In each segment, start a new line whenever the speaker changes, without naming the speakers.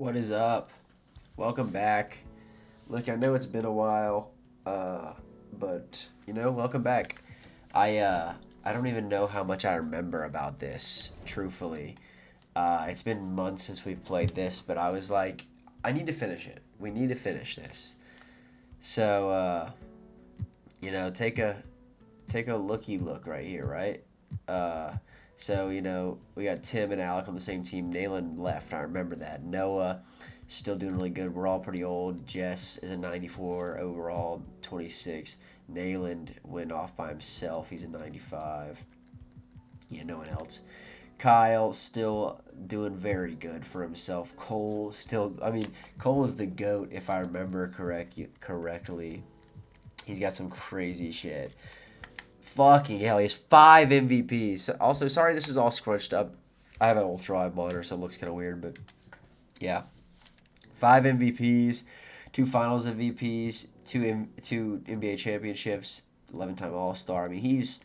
What is up? Welcome back. Look, I know it's been a while, but welcome back. I don't even know how much I remember about this, truthfully. It's been months since we've played this, but I was like, I need to finish it. We need to finish this. So, take a looky look right here, right? We got Tim and Alec on the same team. Nayland left. I remember that. Noah still doing really good. We're all pretty old. Jess is a 94 overall, 26. Nayland went off by himself. He's a 95. Yeah, no one else. Kyle still doing very good for himself. Cole still, Cole is the GOAT if I remember correctly. He's got some crazy shit. Fucking hell, he has 5 MVPs. Also, sorry this is all scrunched up. I have an ultra wide monitor, so it looks kind of weird, but yeah. 5 MVPs, 2 Finals MVPs, two NBA championships, 11-time All-Star. I mean, he's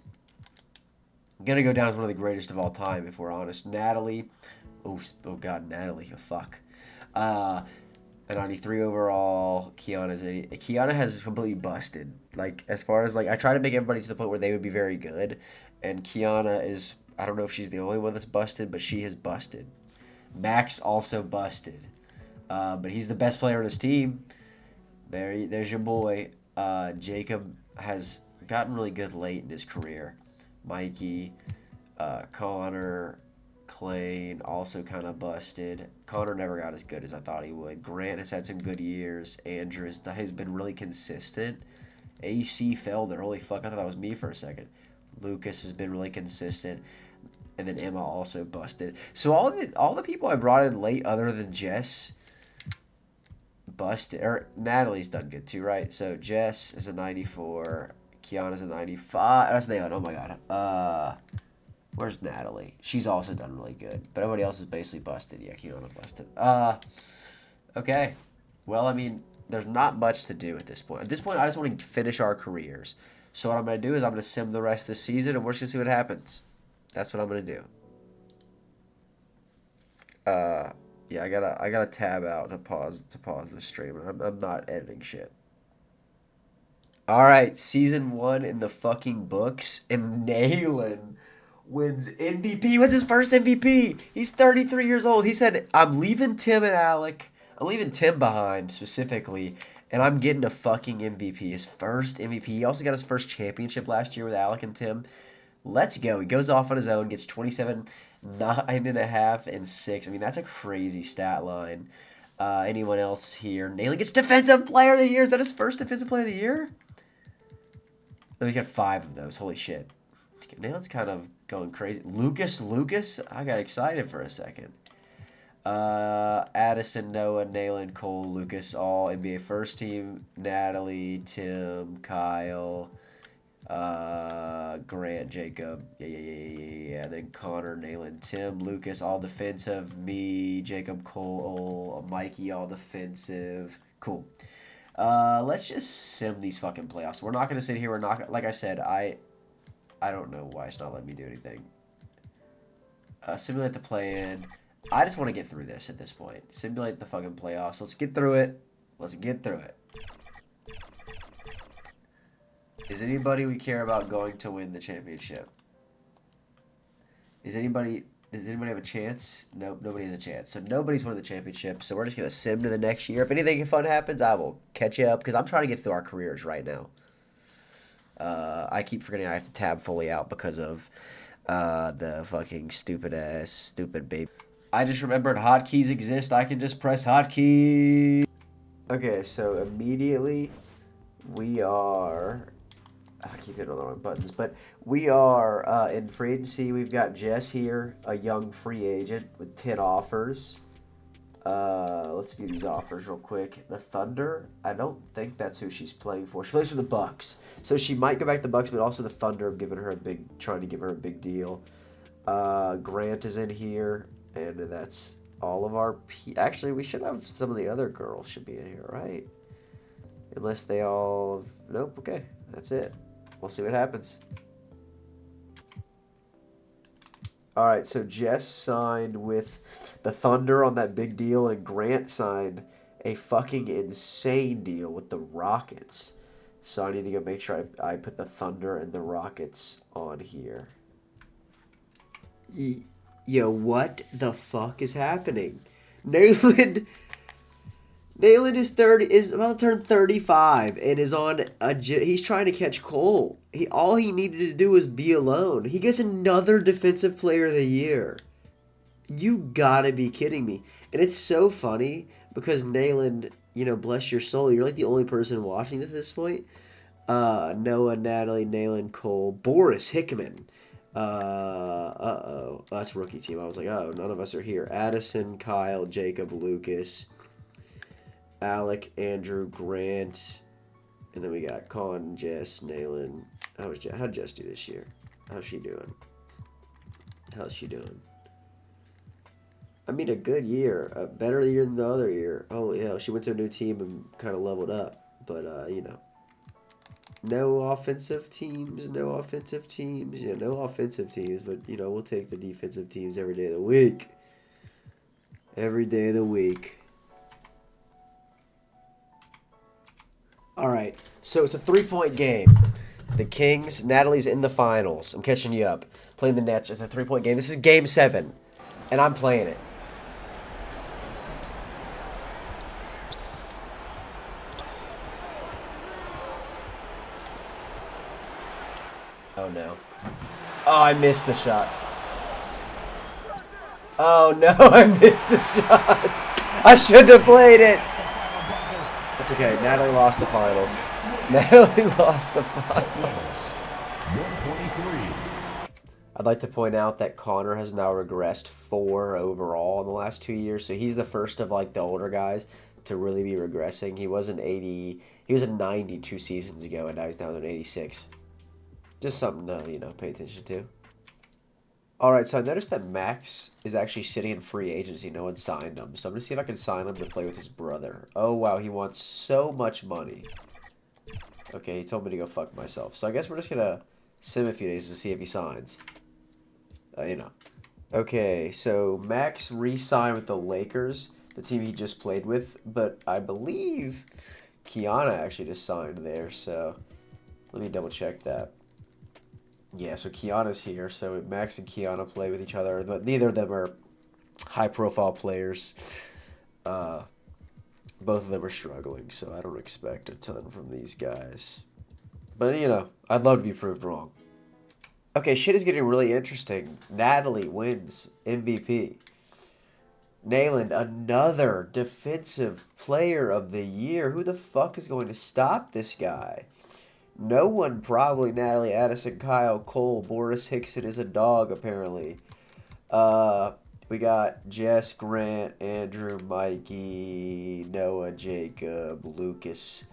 gonna go down as one of the greatest of all time, if we're honest. Natalie, oh God, Natalie, fuck. A 93 overall. Kiana has completely busted. Like, as far as, like, I try to make everybody to the point where they would be very good. And Kiana is, I don't know if she's the only one that's busted, but she has busted. Max also busted. But he's the best player on his team. There's your boy. Jacob has gotten really good late in his career. Mikey, Connor, Clay also kind of busted. Connor never got as good as I thought he would. Grant has had some good years. Andrew has been really consistent. AC fell there. Holy fuck, I thought that was me for a second. Lucas has been really consistent. And then Emma also busted. So all the people I brought in late other than Jess busted. Or Natalie's done good too, right? So Jess is a 94. Kiana's a 95. That's Nayland. Oh my god. Where's Natalie? She's also done really good. But everybody else is basically busted. Yeah, Kiana busted. Okay. Well, I mean, there's not much to do at this point. At this point, I just want to finish our careers. So what I'm going to do is I'm going to sim the rest of the season, and we're just going to see what happens. That's what I'm going to do. Yeah, I gotta tab out to pause the stream. I'm not editing shit. All right, season 1 in the fucking books, and Nayland wins MVP. What's his first MVP? He's 33 years old. He said, I'm leaving Tim and Alec. I'm leaving Tim behind specifically, and I'm getting a fucking MVP. His first MVP. He also got his first championship last year with Alec and Tim. Let's go. He goes off on his own, gets 27, 9.5, and 6. I mean, that's a crazy stat line. Anyone else here? Naylor gets Defensive Player of the Year. Is that his first Defensive Player of the Year? No, he's got 5 of those. Holy shit. Naylor's kind of going crazy. Lucas? I got excited for a second. Addison, Noah, Nayland, Cole, Lucas, all NBA first team. Natalie, Tim, Kyle, Grant, Jacob, yeah. Then Connor, Nayland, Tim, Lucas, all defensive. Me, Jacob, Cole, Mikey, all defensive. Cool. Let's just sim these fucking playoffs. We're not gonna sit here. We're not like I said. I don't know why it's not letting me do anything. Simulate the play-in. I just want to get through this at this point. Simulate the fucking playoffs. Let's get through it. Let's get through it. Is anybody we care about going to win the championship? Does anybody have a chance? Nope, nobody has a chance. So nobody's winning the championship. So we're just gonna sim to the next year. If anything fun happens, I will catch you up because I'm trying to get through our careers right now. I keep forgetting I have to tab fully out because of the fucking stupid baby. I just remembered hotkeys exist. I can just press hotkeys. Okay, so immediately we are. I keep hitting all the wrong buttons, but we are in free agency. We've got Jess here, a young free agent with 10 offers. Let's view these offers real quick. The Thunder, I don't think that's who she's playing for. She plays for the Bucks, so she might go back to the Bucks, but also the Thunder have trying to give her a big deal. Grant is in here, and that's all of our. Actually, we should have some of the other girls should be in here, right? Unless they all. Nope. Okay, that's it. We'll see what happens. All right, so Jess signed with the Thunder on that big deal, and Grant signed a fucking insane deal with the Rockets. So I need to go make sure I put the Thunder and the Rockets on here. Yo, what the fuck is happening? Nayland Nayland is about to turn 35 and is on he's trying to catch Cole. All he needed to do was be alone. He gets another defensive player of the year. You gotta be kidding me. And it's so funny because Nayland, bless your soul, you're like the only person watching at this point. Noah, Natalie, Nayland, Cole, Boris Hickman. Uh-oh. That's rookie team. I was like, oh, none of us are here. Addison, Kyle, Jacob, Lucas, Alec, Andrew, Grant. And then we got Colin, Jess, Nayland. How'd Jess do this year? How's she doing? I mean, a good year. A better year than the other year. Holy hell. She went to a new team and kind of leveled up. But, no offensive teams. Yeah, no offensive teams. But, we'll take the defensive teams every day of the week. Every day of the week. All right. So it's a 3-point game. The Kings, Natalie's in the finals. I'm catching you up. Playing the Nets. It's a 3-point game. This is game 7. And I'm playing it. Oh, no. Oh, I missed the shot. Oh, no, I missed the shot. I shouldn't have played it. That's okay. Natalie lost the finals. I'd like to point out that Connor has now regressed 4 overall in the last 2 years. So he's the first of, the older guys to really be regressing. He was an 80... He was a 92 seasons ago, and now he's down to an 86. Just something to, pay attention to. Alright, so I noticed that Max is actually sitting in free agency. No one signed him. So I'm going to see if I can sign him to play with his brother. Oh, wow, he wants so much money. Okay, he told me to go fuck myself. So I guess we're just going to sim a few days to see if he signs. Okay, so Max re-signed with the Lakers, the team he just played with. But I believe Kiana actually just signed there. So let me double check that. Yeah, so Kiana's here. So Max and Kiana play with each other. But neither of them are high-profile players. Both of them are struggling, so I don't expect a ton from these guys. But, I'd love to be proved wrong. Okay, shit is getting really interesting. Natalie wins MVP. Nayland, another defensive player of the year. Who the fuck is going to stop this guy? No one, probably. Natalie, Addison, Kyle, Cole, Boris Hickson is a dog, apparently. We got Jess, Grant, Andrew, Mikey, Noah, Jacob, Lucas,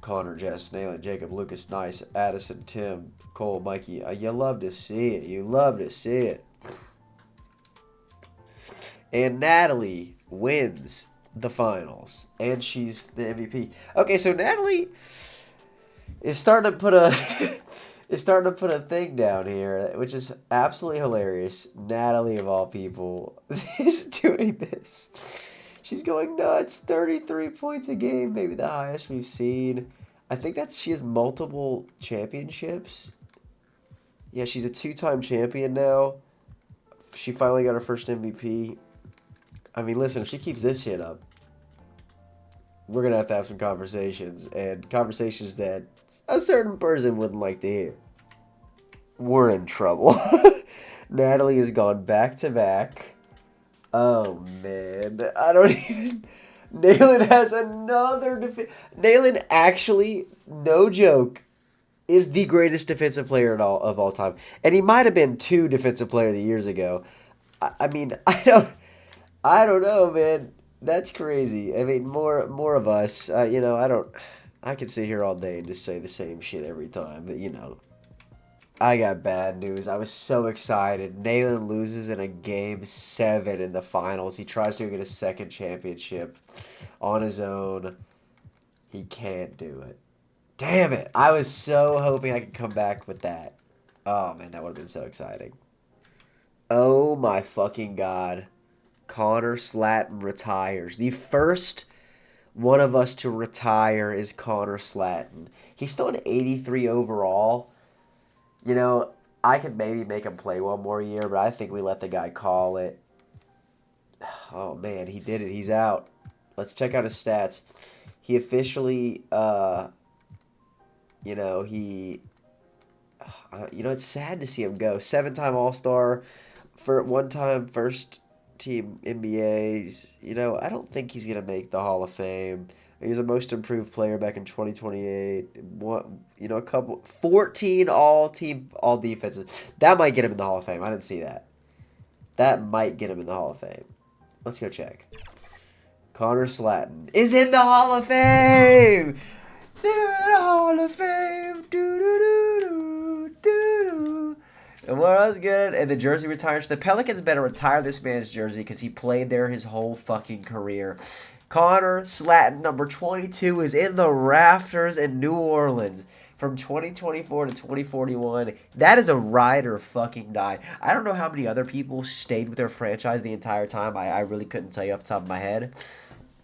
Connor, Jess, Nayland, Jacob, Lucas, Nice, Addison, Tim, Cole, Mikey. You love to see it. You love to see it. And Natalie wins the finals. And she's the MVP. Okay, so Natalie is starting to put a thing down here, which is absolutely hilarious. Natalie, of all people, is doing this. She's going nuts. 33 points a game, maybe the highest we've seen. I think she has multiple championships. Yeah, she's a 2-time champion now. She finally got her first MVP. I mean, listen, if she keeps this shit up, we're going to have some conversations. And conversations that a certain person wouldn't like to hear. We're in trouble. Natalie has gone back-to-back. Oh, man. I don't even... Nayland has another... Nayland actually, no joke, is the greatest defensive player of all time. And he might have been 2 defensive player of the years ago. I mean, I don't know, man. That's crazy. I mean, more of us. I could sit here all day and just say the same shit every time. But, I got bad news. I was so excited. Nayland loses in a game 7 in the finals. He tries to get a second championship on his own. He can't do it. Damn it. I was so hoping I could come back with that. Oh, man, that would have been so exciting. Oh my fucking god. Connor Slatton retires. The first one of us to retire is Connor Slatton. He's still an 83 overall. You know, I could maybe make him play one more year, but I think we let the guy call it. Oh man, he did it. He's out. Let's check out his stats. He officially, you know, it's sad to see him go. 7-time All-Star, for one-time first team NBA's. I don't think he's gonna make the Hall of Fame. He was a most improved player back in 2028. What, a couple 14 all defenses. That might get him in the Hall of Fame. I didn't see that. That might get him in the Hall of Fame. Let's go check. Connor Slatton is in the Hall of Fame. He's in the Hall of Fame. Do. And what else good? And the jersey retires. The Pelicans better retire this man's jersey because he played there his whole fucking career. Connor Slatton, number 22, is in the rafters in New Orleans from 2024 to 2041. That is a ride or fucking die. I don't know how many other people stayed with their franchise the entire time. I really couldn't tell you off the top of my head.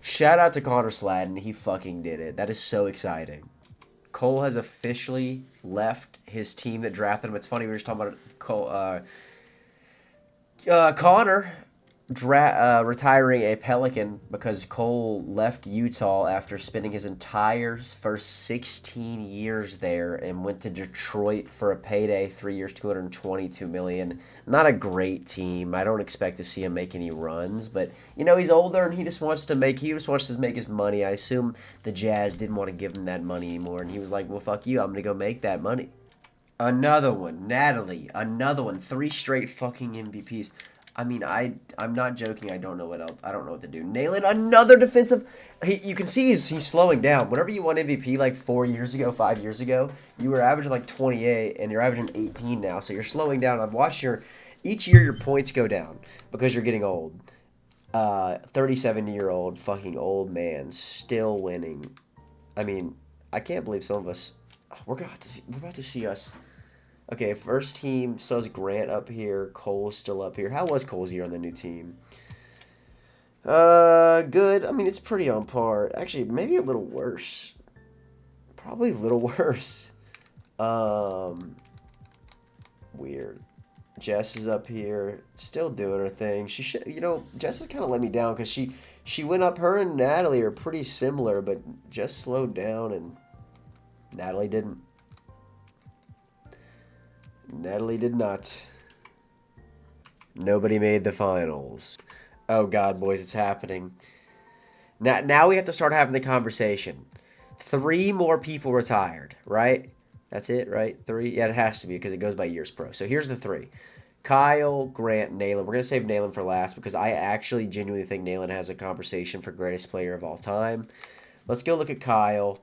Shout out to Connor Slatton. He fucking did it. That is so exciting. Cole has officially left his team that drafted him. It's funny, we were just talking about Cole, Connor retiring a Pelican because Cole left Utah after spending his entire first 16 years there and went to Detroit for a payday, 3 years, $222 million. Not a great team. I don't expect to see him make any runs, but he's older and he just wants to make his money. I assume the Jazz didn't want to give him that money anymore, and he was like, "Well, fuck you. I'm gonna go make that money." Another one, Natalie. Another one. 3 straight fucking MVPs. I mean, I'm not joking. I don't know what else. I don't know what to do. Nailing another defensive. You can see he's slowing down. Whenever you won MVP like 4 years ago, 5 years ago, you were averaging like 28, and you're averaging 18 now. So you're slowing down. I've watched each year your points go down because you're getting old. 37-year-old fucking old man still winning. I mean, I can't believe some of us. We're about to see us. Okay, first team still has Grant up here. Cole's still up here. How was Cole's year on the new team? Good. I mean, it's pretty on par. Actually, maybe a little worse. Probably a little worse. Weird. Jess is up here, still doing her thing. She should, Jess has kind of let me down because she went up. Her and Natalie are pretty similar, but Jess slowed down and Natalie didn't. Natalie did not. Nobody made the finals. Oh God, boys, it's happening. Now we have to start having the conversation. 3 more people retired, right? That's it, right? 3? Yeah, it has to be because it goes by years pro. So here's the 3. Kyle, Grant, Nayland. We're going to save Nayland for last because I actually genuinely think Nayland has a conversation for greatest player of all time. Let's go look at Kyle.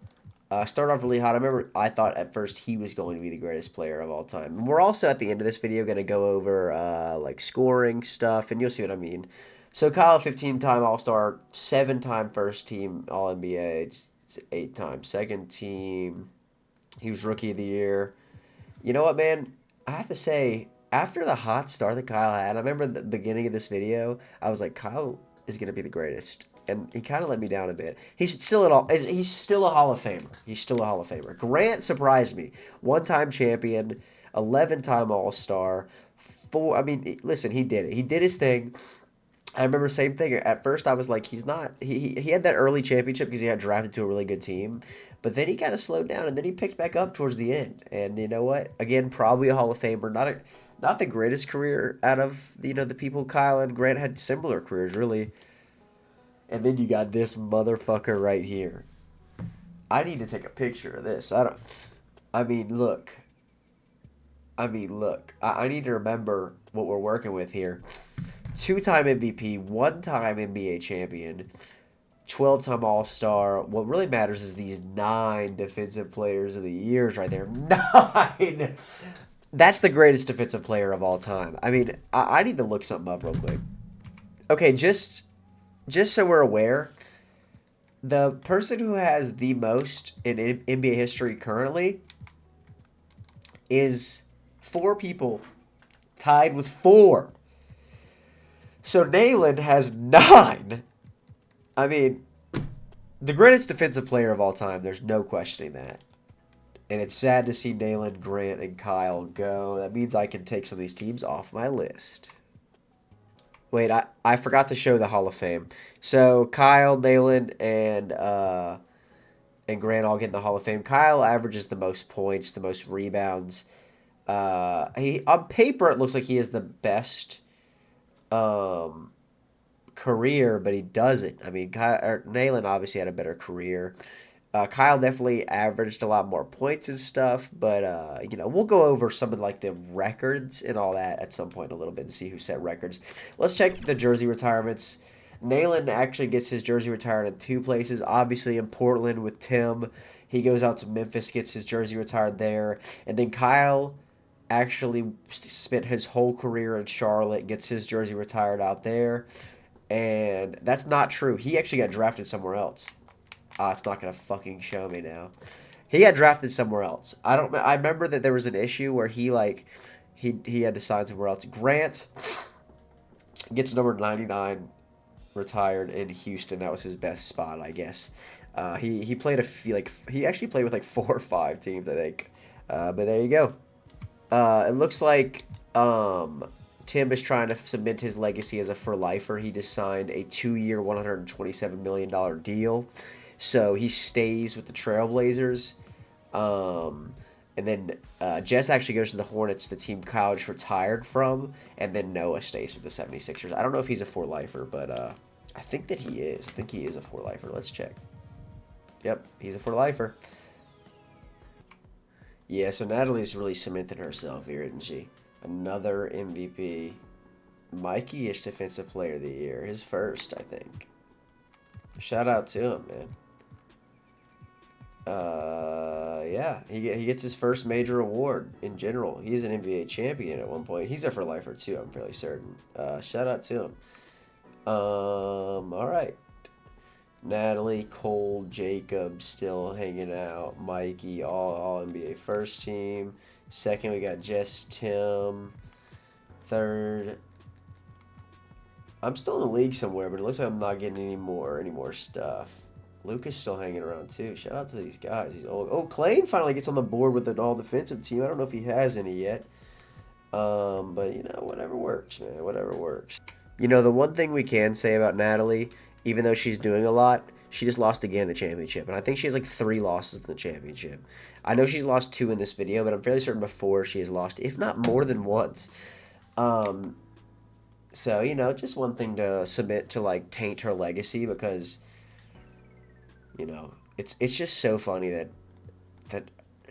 Start off really hot. I thought at first he was going to be the greatest player of all time. And we're also at the end of this video going to go over like scoring stuff, and you'll see what I mean. So Kyle, 15-time All-Star, 7-time first team All-NBA, 8-time second team. He was Rookie of the Year. You know what, man? I have to say, after the hot start that Kyle had, I remember at the beginning of this video, I was like, Kyle is going to be the greatest. And he kind of let me down a bit. He's still a Hall of Famer. He's still a Hall of Famer. Grant surprised me. 1-time champion, 11-time All-Star. Listen, he did it. He did his thing. I remember the same thing. At first, I was like, he's not. He had that early championship because he got drafted to a really good team. But then he kind of slowed down, and then he picked back up towards the end. And you know what? Again, probably a Hall of Famer. Not the greatest career out of the people. Kyle and Grant had similar careers, really. And then you got this motherfucker right here. I need to take a picture of this. Look. I need to remember what we're working with here. 2-time MVP, 1-time NBA champion, 12-time All-Star. What really matters is these 9 defensive players of the years right there. 9! That's the greatest defensive player of all time. I mean, I need to look something up real quick. Okay, just so we're aware, the person who has the most in NBA history currently is 4 people tied with 4 So Nayland has 9. I mean, the greatest defensive player of all time. There's no questioning that. And it's sad to see Nayland, Grant, and Kyle go. That means I can take some of these teams off my list. Wait, I forgot to show the Hall of Fame. So Kyle, Nayland, and Grant all get in the Hall of Fame. Kyle averages the most points, the most rebounds. He on paper it looks like he has the best um, career, but he doesn't. I mean, Nayland obviously had a better career. Kyle definitely averaged a lot more points and stuff, but we'll go over some of like the records and all that at some point a little bit and see who set records. Let's check the jersey retirements. Nayland actually gets his jersey retired in 2 places. Obviously in Portland with Tim, he goes out to Memphis, gets his jersey retired there, and then Kyle actually spent his whole career in Charlotte, gets his jersey retired out there, and that's not true. He actually got drafted somewhere else. It's not gonna fucking show me now. He got drafted somewhere else. I don't. I remember that there was an issue where he had to sign somewhere else. Grant gets number 99 retired in Houston. That was his best spot, I guess. He played he actually played with like 4 or 5 teams, I think. But there you go. It looks like Tim is trying to cement his legacy as a for lifer. He just signed a 2-year, $127 million deal. So he stays with the Trailblazers. And then Jess actually goes to the Hornets, the team Kyle just retired from. And then Noah stays with the 76ers. I don't know if he's a for lifer, but I think that he is. I think he is a for lifer. Let's check. Yep, he's a for lifer. Yeah, so Natalie's really cemented herself here, isn't she? Another MVP. Mikey-ish Defensive Player of the Year. His first, I think. Shout out to him, man. Yeah, he gets his first major award in general. He's an NBA champion at one point. He's a for lifer too, I'm fairly certain. Shout out to him. All right. Natalie, Cole, Jacob still hanging out. Mikey, all NBA first team. Second, we got Jess, Tim. Third, I'm still in the league somewhere, but it looks like I'm not getting any more stuff. Luke is still hanging around too. Shout out to these guys. He's old. Oh, Clayton finally gets on the board with an all-defensive team. I don't know if he has any yet. But whatever works, man. Whatever works. The one thing we can say about Natalie, even though she's doing a lot, she just lost again in the championship. And I think she has like 3 losses in the championship. I know she's lost 2 in this video, but I'm fairly certain before she has lost, if not more than once. So, just one thing to submit to like taint her legacy because, it's just so funny that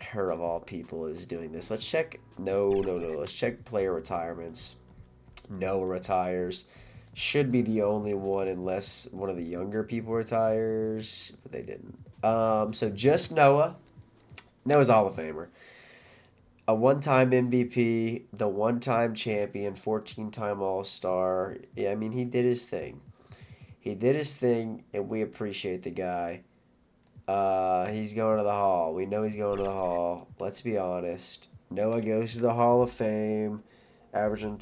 her of all people is doing this. Let's check. No. Let's check player retirements. Noah retires. Should be the only one unless one of the younger people retires, but they didn't. So just Noah. Noah's a Hall of Famer. A one-time MVP, the one-time champion, 14-time All-Star. Yeah, I mean, he did his thing. He did his thing, and we appreciate the guy. He's going to the Hall. We know he's going to the Hall. Let's be honest. Noah goes to the Hall of Fame, averaging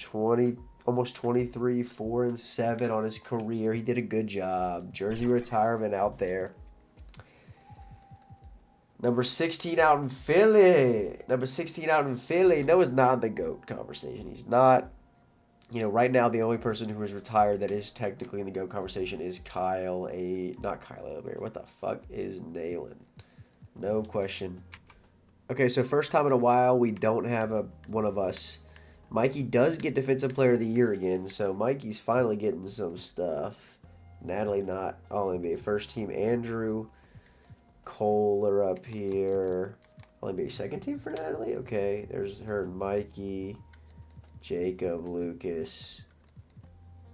almost 23, 4 and 7 on his career. He did a good job. Jersey retirement out there. Number 16 out in Philly. Noah's not in the GOAT conversation. He's not. Right now the only person who is retired that is technically in the GOAT conversation is not Kyle Ober. What the fuck is Nayland? No question. Okay, so first time in a while we don't have one of us. Mikey does get Defensive Player of the Year again, so Mikey's finally getting some stuff. Natalie not All-NBA first team. Andrew, Cole are up here. All-NBA second team for Natalie? Okay, there's her and Mikey. Jacob, Lucas,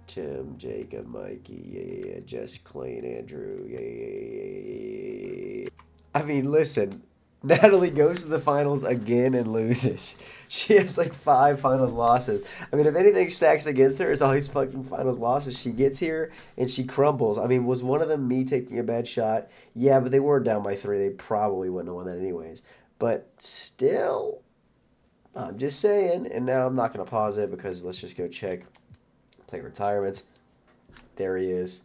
Tim, Jacob, Mikey, yeah. Jess, Clayton, Andrew, yeah. I mean, listen, Natalie goes to the finals again and loses. She has like 5 finals losses. I mean, if anything stacks against her, it's all these fucking finals losses. She gets here and she crumbles. I mean, was one of them me taking a bad shot? Yeah, but they were down by 3. They probably wouldn't have won that anyways. But still, I'm just saying. And now I'm not going to pause it because let's just go check play retirements. There he is.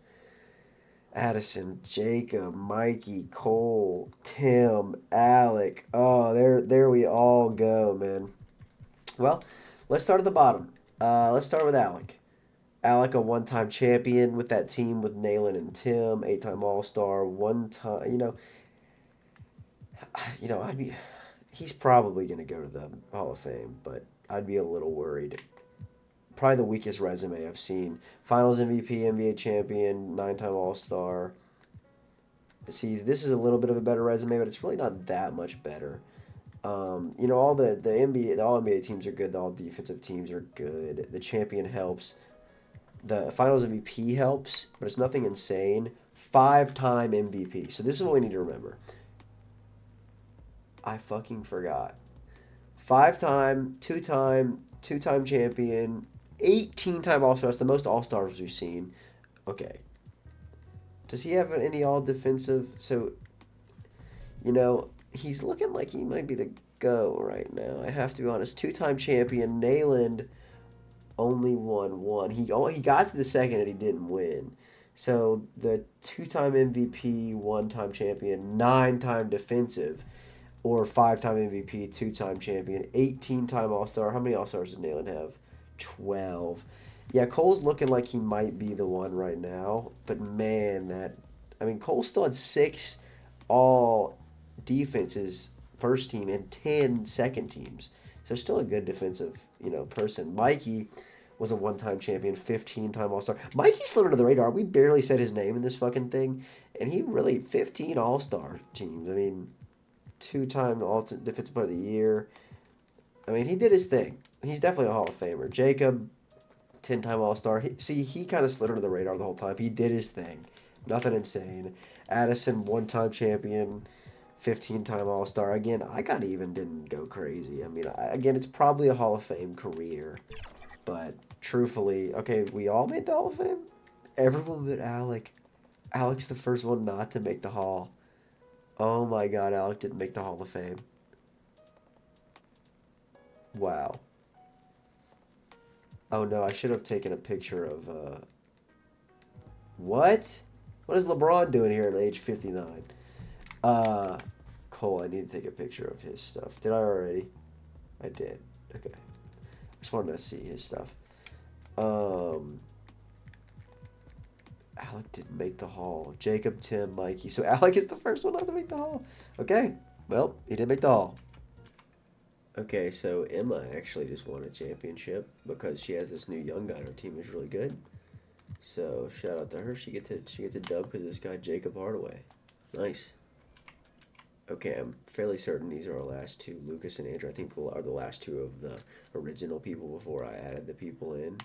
Addison, Jacob, Mikey, Cole, Tim, Alec. Oh, there we all go, man. Well, let's start at the bottom. Let's start with Alec. Alec, a one-time champion with that team with Nayland and Tim, eight-time All-Star, one-time. I'd be. He's probably gonna go to the Hall of Fame, but I'd be a little worried. Probably the weakest resume I've seen. Finals MVP, NBA champion, nine-time All-Star. See, this is a little bit of a better resume, but it's really not that much better. All the NBA, the All NBA teams are good. The All Defensive teams are good. The champion helps. The Finals MVP helps, but it's nothing insane. Five-time MVP. So this is what we need to remember. I fucking forgot. Five-time, two-time champion, 18-time All-Star. That's the most All-Stars we've seen. Okay. Does he have any all-defensive? So, he's looking like he might be the go right now. I have to be honest. Two-time champion, Nayland only won one. He got to the second and he didn't win. So the two-time MVP, one-time champion, nine-time defensive, or five-time MVP, two-time champion, 18-time All-Star. How many All-Stars did Nayland have? 12. Yeah, Cole's looking like he might be the one right now. But man, Cole still had 6 all defenses first team and 10 second teams. So still a good defensive, person. Mikey was a one-time champion, 15-time All-Star. Mikey slid under the radar. We barely said his name in this fucking thing. And he really, 15 All-Star teams. Two-time Defensive Player of the Year. He did his thing. He's definitely a Hall of Famer. Jacob, 10-time All-Star. He kind of slid under the radar the whole time. He did his thing. Nothing insane. Addison, one-time champion, 15-time All-Star. Again, I got even didn't go crazy. Again, it's probably a Hall of Fame career. But truthfully, okay, we all made the Hall of Fame? Everyone but Alec. Alec's the first one not to make the Hall. Oh my god, Alec didn't make the Hall of Fame. Wow. Oh no, I should have taken a picture of, What? What is LeBron doing here at age 59? Cole, I need to take a picture of his stuff. Did I already? I did. Okay. I just wanted to see his stuff. Alec didn't make the Hall. Jacob, Tim, Mikey. So Alec is the first one not to make the Hall. Okay. Well, he didn't make the Hall. Okay, so Emma actually just won a championship because she has this new young guy on her team who's really good. So shout out to her. She get to dub because of this guy Jacob Hardaway. Nice. Okay, I'm fairly certain these are our last two. Lucas and Andrew, I think, are the last two of the original people before I added the people in.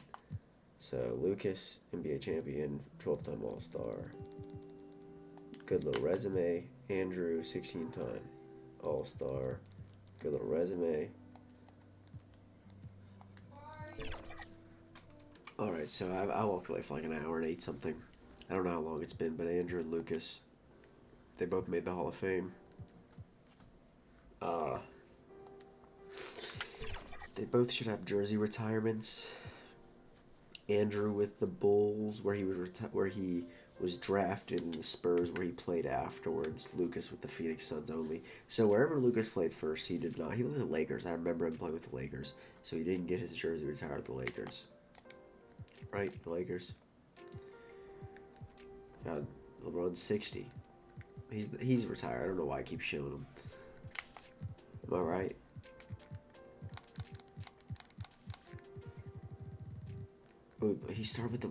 So Lucas, NBA champion, 12-time All-Star. Good little resume. Andrew, 16-time All-Star. Good little resume. Alright, so I walked away for like an hour and ate something. I don't know how long it's been, but Andrew and Lucas, they both made the Hall of Fame. They both should have jersey retirements. Andrew with the Bulls, where he was drafted in the Spurs, where he played afterwards. Lucas with the Phoenix Suns only. So wherever Lucas played first, he did not. He was with the Lakers. I remember him playing with the Lakers. So he didn't get his jersey retired with the Lakers. Right, the Lakers. God, LeBron's 60. He's retired. I don't know why I keep showing him. Am I right? He started with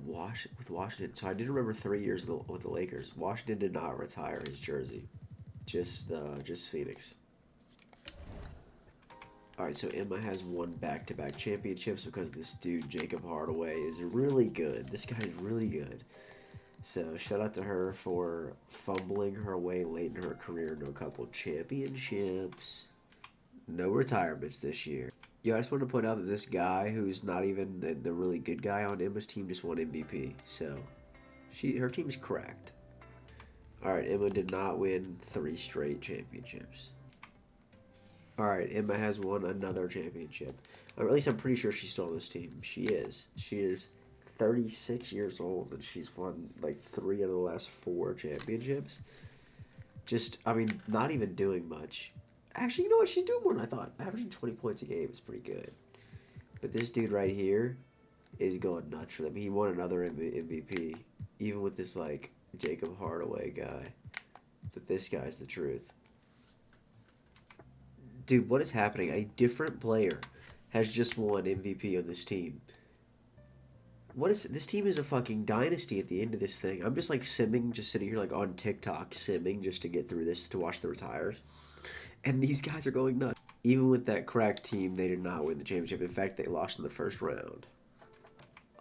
Washington. So I did remember 3 years with the Lakers. Washington did not retire his jersey, just Phoenix. All right, so Emma has won back-to-back championships because this dude Jacob Hardaway is really good. This guy is really good. So shout out to her for fumbling her way late in her career into a couple championships. No retirements this year. Yeah, I just want to point out that this guy, who's not even the really good guy on Emma's team, just won MVP. So, her team's cracked. Alright, Emma did not win 3 straight championships. Alright, Emma has won another championship. Or at least I'm pretty sure she's still on this team. She is. She is 36 years old, and she's won like 3 out of the last 4 championships. Just, I mean, not even doing much. Actually, you know what? She's doing more than I thought. Averaging 20 points a game is pretty good. But this dude right here is going nuts for them. He won another MVP, even with this, like, Jacob Hardaway guy. But this guy's the truth. Dude, what is happening? A different player has just won MVP on this team. What is this team is a fucking dynasty at the end of this thing. I'm just like simming, just sitting here like on TikTok simming just to get through this to watch the retires. And these guys are going nuts. Even with that cracked team, they did not win the championship. In fact, they lost in the first round.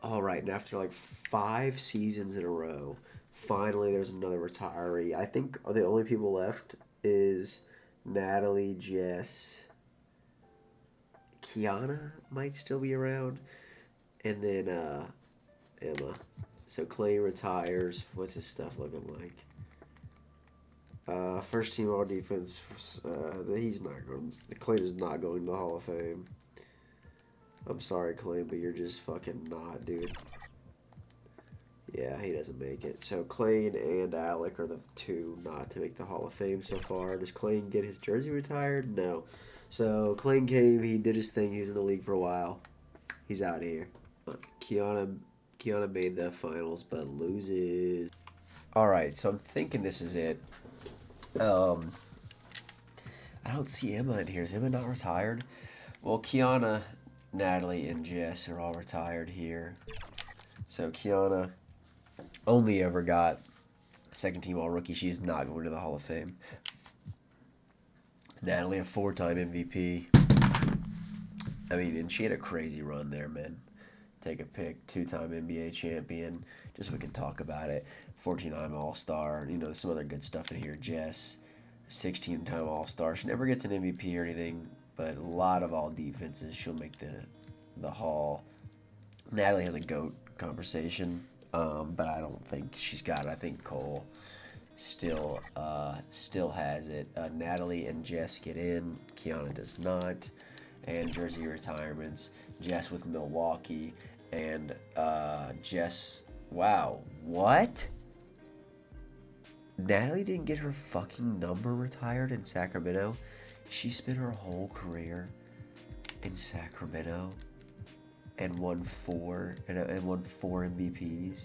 All right, and after like 5 seasons in a row, finally there's another retiree. I think the only people left is Natalie, Jess, Kiana might still be around, and then Emma. So Clay retires. What's his stuff looking like? First team all defense. He's not going. Clay is not going to the Hall of Fame. I'm sorry, Clay, but you're just fucking not, dude. Yeah, he doesn't make it. So Clay and Alec are the 2 not to make the Hall of Fame so far. Does Clay get his jersey retired? No. So Clay came. He did his thing. He was in the league for a while. He's out of here. Kiana made the finals, but loses. All right, so I'm thinking this is it. I don't see Emma in here. Is Emma not retired? Well, Kiana, Natalie, and Jess are all retired here. So Kiana only ever got second team all rookie. She's not going to the Hall of Fame. Natalie, a 4-time MVP. I mean, and she had a crazy run there, man. Take a pick, 2-time NBA champion. Just so we can talk about it. 14-time All-Star. You know, some other good stuff in here. Jess, 16-time All-Star. She never gets an MVP or anything, but a lot of all defenses. She'll make the Hall. Natalie has a GOAT conversation, but I don't think she's got it. I think Cole still has it. Natalie and Jess get in. Kiana does not. And jersey retirements. Jess with Milwaukee. And Jess, wow, what? Natalie didn't get her fucking number retired in Sacramento. She spent her whole career in Sacramento and won 4 MVPs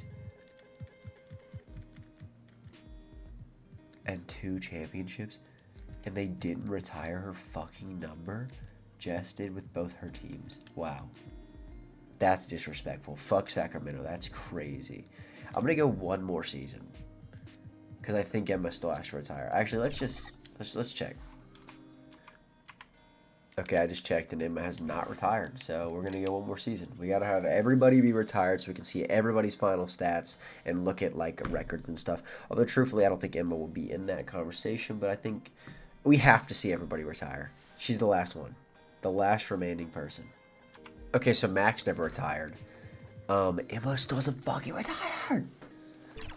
and 2 championships, and they didn't retire her fucking number. Jess did with both her teams. Wow. That's disrespectful. Fuck Sacramento. That's crazy. I'm gonna go 1 more season because I think Emma still has to retire. Actually, let's check. Okay, I just checked and Emma has not retired, so we're gonna go 1 more season. We gotta have everybody be retired so we can see everybody's final stats and look at like records and stuff. Although truthfully, I don't think Emma will be in that conversation, but I think we have to see everybody retire. She's the last one, the last remaining person. Okay, so Max never retired. Emma still hasn't fucking retired.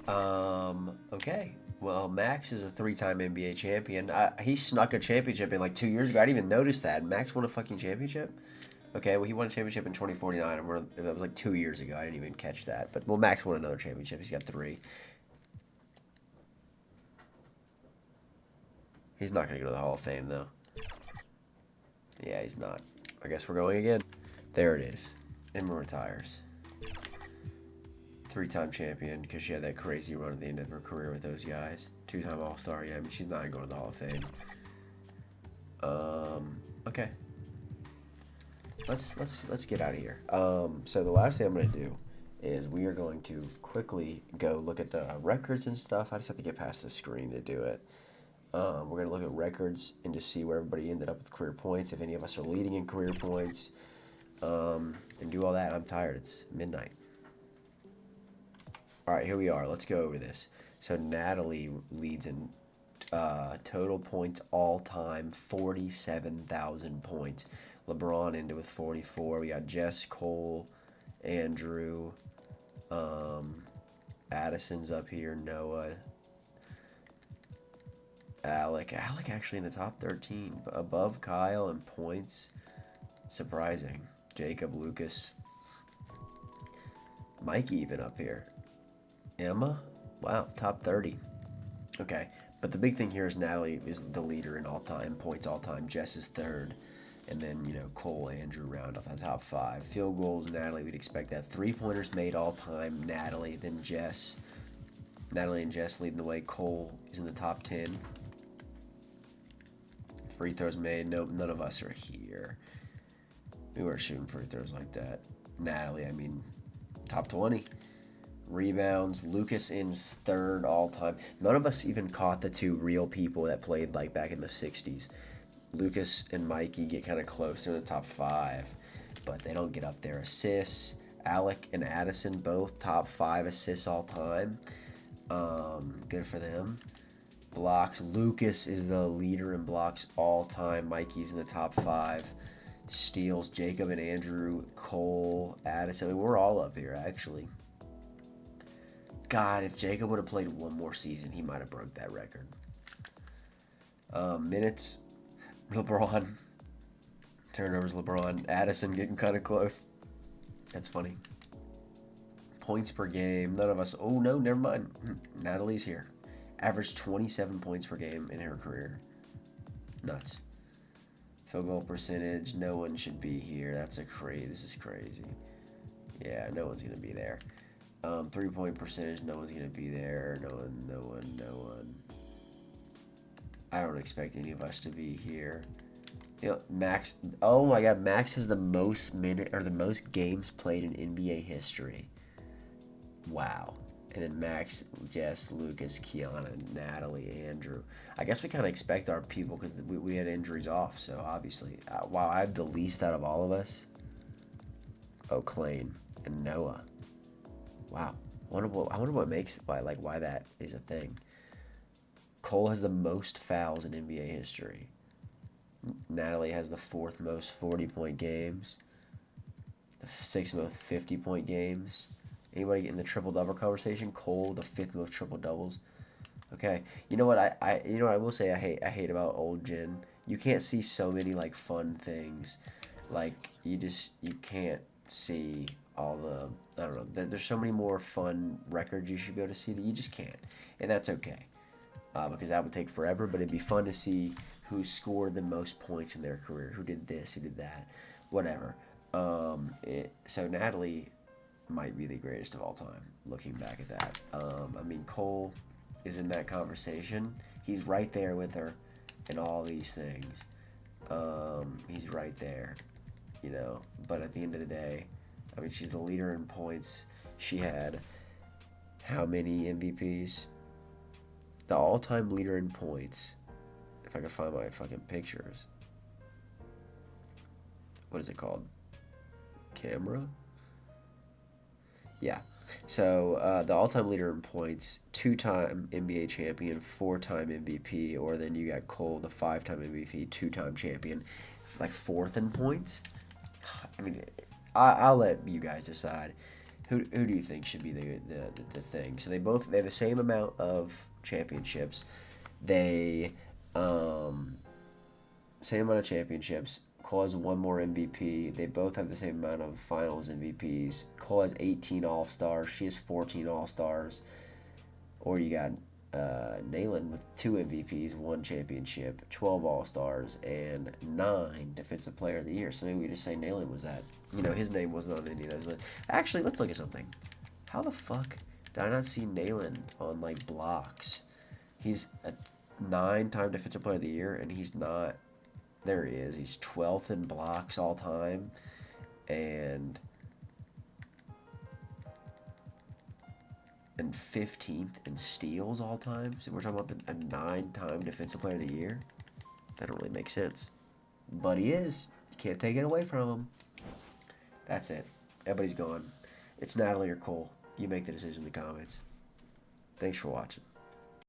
Okay. Well, Max is a 3-time NBA champion. He snuck a championship in like 2 years ago. I didn't even notice that. Max won a fucking championship? Okay, well, he won a championship in 2049, and that was like 2 years ago. I didn't even catch that. But, well, Max won another championship. He's got 3. He's not going to go to the Hall of Fame, though. Yeah, he's not. I guess we're going again. There it is. Emma retires. 3-time champion because she had that crazy run at the end of her career with those guys. 2-time All-Star. Yeah, I mean, she's not going to the Hall of Fame. Okay. Let's get out of here. So the last thing I'm going to do is we are going to quickly go look at the records and stuff. I just have to get past the screen to do it. We're going to look at records and just see where everybody ended up with career points, if any of us are leading in career points, and do all that. I'm tired. It's midnight. All right, here we are. Let's go over this. So Natalie leads in total points all time, 47,000 points. LeBron ended with 44. We got Jess, Cole, Andrew, Addison's up here, Noah, Alec actually in the top 13, above Kyle in points. Surprising. Jacob, Lucas. Mikey even up here. Emma? Wow, top 30. Okay, but the big thing here is Natalie is the leader in all-time points all-time. Jess is third. And then, Cole, Andrew round off the top 5. Field goals, Natalie, we'd expect that. Three-pointers made all-time, Natalie, then Jess. Natalie and Jess leading the way. Cole is in the top 10. Free throws made. Nope, none of us are here. We weren't shooting free throws like that. Natalie, top 20. Rebounds, Lucas in third all-time. None of us even caught the two real people that played like back in the 60s. Lucas and Mikey get kind of close. They're in the top 5, but they don't get up there. Assists, Alec and Addison both top 5 assists all time. Good for them. Blocks, Lucas is the leader in blocks all time. Mikey's in the top 5. Steals, Jacob and Andrew, Cole, Addison. We're all up here actually. God, if Jacob would have played one more season, he might have broke that record. Minutes. LeBron. Turnovers, LeBron. Addison getting kind of close. That's funny. Points per game. None of us. Oh, no, never mind. Natalie's here. Averaged 27 points per game in her career. Nuts. Field goal percentage. No one should be here. This is crazy. Yeah, no one's going to be there. 3-point percentage. No one's going to be there. No one. I don't expect any of us to be here. Max. Oh my God, Max has the most the most games played in NBA history. Wow. And then Max, Jess, Lucas, Kiana, Natalie, Andrew. I guess we kind of expect our people because we had injuries off. So obviously, wow, I have the least out of all of us. Oh, Clay and Noah. Wow. I wonder what makes why that is a thing. Cole has the most fouls in NBA history. Natalie has the 4th most 40-point games. The 6th most 50-point games. Anybody get in the triple-double conversation? Cole, the 5th most triple-doubles. Okay. You know what I will say I hate about old gen? You can't see so many fun things. You can't see all the, I don't know, there's so many more fun records you should be able to see that you just can't. And that's okay. Because that would take forever, but it'd be fun to see who scored the most points in their career, who did this, who did that, whatever. So Natalie might be the greatest of all time, looking back at that. Cole is in that conversation. He's right there with her in all these things. He's right there, But at the end of the day, she's the leader in points. She had how many MVPs? The all-time leader in points, if I can find my fucking pictures. What is it called? Camera? Yeah. So the all-time leader in points, 2-time NBA champion, 4-time MVP, or then you got Cole, the 5-time MVP, 2-time champion, 4th in points. I'll let you guys decide. Who do you think should be the thing? So they have the same amount of championships. Same amount of championships. Cole has 1 more MVP. They both have the same amount of finals MVPs. Cole has 18 All-Stars. She has 14 All-Stars. Or you got Nayland with 2 MVPs, 1 championship, 12 All-Stars, and 9 Defensive Player of the Year. So maybe we just say Nayland was that. His name wasn't on any of those lists. Actually, let's look at something. How the fuck did I not see Nayland on blocks? He's a 9-time Defensive Player of the Year, and he's not. There he is. He's 12th in blocks all time, and 15th in steals all time. So we're talking about a 9-time Defensive Player of the Year. That don't really make sense, but he is. You can't take it away from him. That's it. Everybody's gone. It's Natalie or Cole. You make the decision in the comments. Thanks for watching.